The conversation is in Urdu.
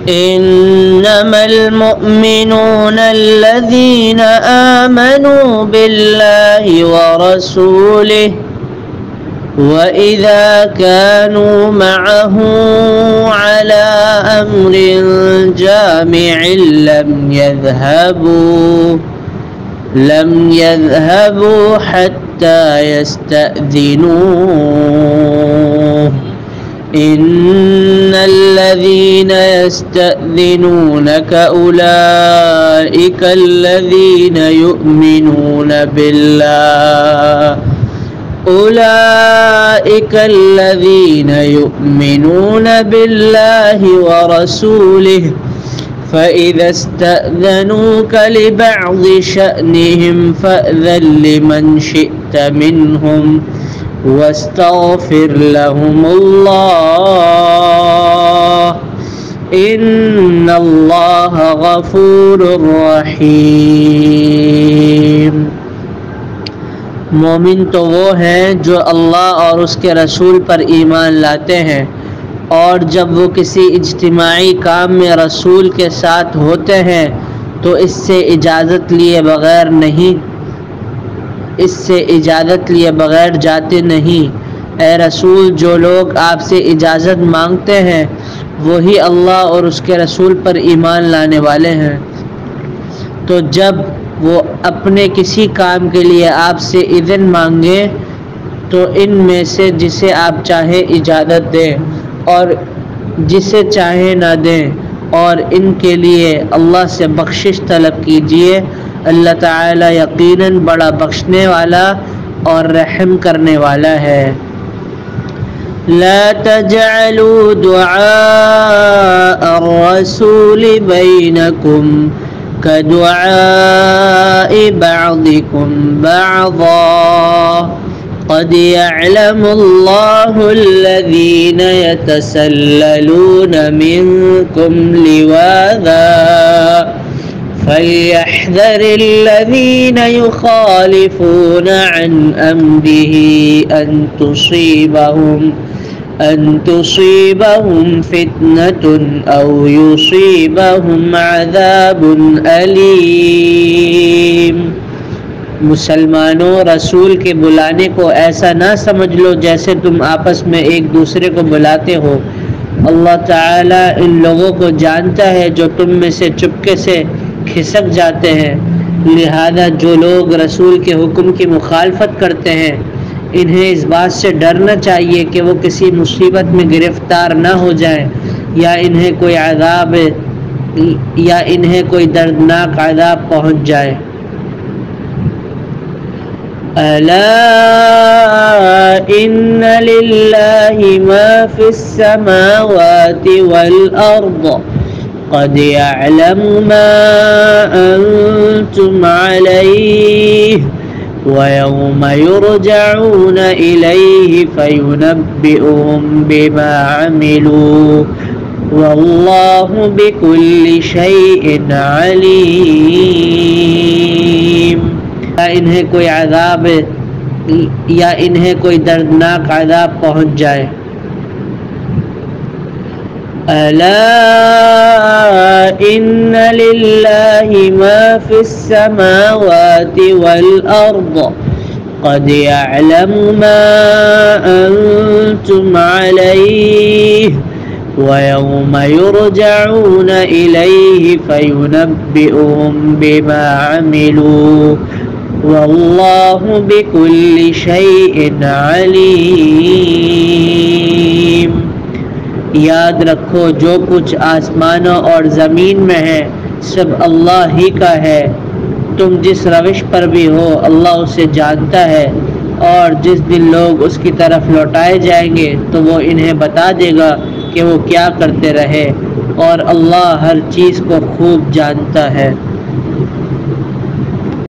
إنما المؤمنون الذين آمنوا بالله ورسوله وإذا كانوا معه على أمر جامع لم يذهبوا حتى يستأذنوه إن الذين يستأذنونك أولئك الذين يؤمنون بالله ورسوله فإذا استأذنوك لبعض شأنهم فأذن لمن شئت منهم واستغفر لهم الله إن الله غفور رحیم۔ مومن تو وہ ہیں جو اللہ اور اس کے رسول پر ایمان لاتے ہیں، اور جب وہ کسی اجتماعی کام میں رسول کے ساتھ ہوتے ہیں تو اس سے اجازت لیے بغیر جاتے نہیں۔ اے رسول، جو لوگ آپ سے اجازت مانگتے ہیں وہی اللہ اور اس کے رسول پر ایمان لانے والے ہیں۔ تو جب وہ اپنے کسی کام کے لیے آپ سے اذن مانگیں تو ان میں سے جسے آپ چاہیں اجازت دیں اور جسے چاہیں نہ دیں، اور ان کے لیے اللہ سے بخشش طلب کیجیے۔ اللہ تعالی یقیناً بڑا بخشنے والا اور رحم کرنے والا ہے۔ لا تجعلوا دعاء الرسول بينكم كدعاء بعضكم بعضا قد يعلم الله الذين يتسللون منكم لواذا فليحذر الذين يخالفون عن أمره أن تصيبهم فتنة أو يصيبهم عذاب أليم۔ مسلمانوں، رسول کے بلانے کو ایسا نہ سمجھ لو جیسے تم آپس میں ایک دوسرے کو بلاتے ہو۔ اللہ تعالیٰ ان لوگوں کو جانتا ہے جو تم میں سے چپکے سے کھسک جاتے ہیں، لہذا جو لوگ رسول کے حکم کی مخالفت کرتے ہیں انہیں اس بات سے ڈرنا چاہیے کہ وہ کسی مصیبت میں گرفتار نہ ہو جائیں یا انہیں کوئی دردناک عذاب پہنچ جائے۔ ألا إن لله ما في السماوات والأرض قد يعلم ما أنتم عليه ويوم يرجعون إليه فينبئهم بما عملوا والله بكل شيء عليم۔ انہیں کوئی عذاب یا انہیں کوئی دردناک عذاب پہنچ جائے۔ ألا إن لله ما في السماوات والأرض قد يعلم ما أنتم عليه ويوم يرجعون إليه فينبئهم بما عملوا والله بكل شيء عليم۔ یاد رکھو جو کچھ آسمانوں اور زمین میں ہے سب اللہ ہی کا ہے، تم جس روش پر بھی ہو اللہ اسے جانتا ہے، اور جس دن لوگ اس کی طرف لوٹائے جائیں گے تو وہ انہیں بتا دے گا کہ وہ کیا کرتے رہے، اور اللہ ہر چیز کو خوب جانتا ہے۔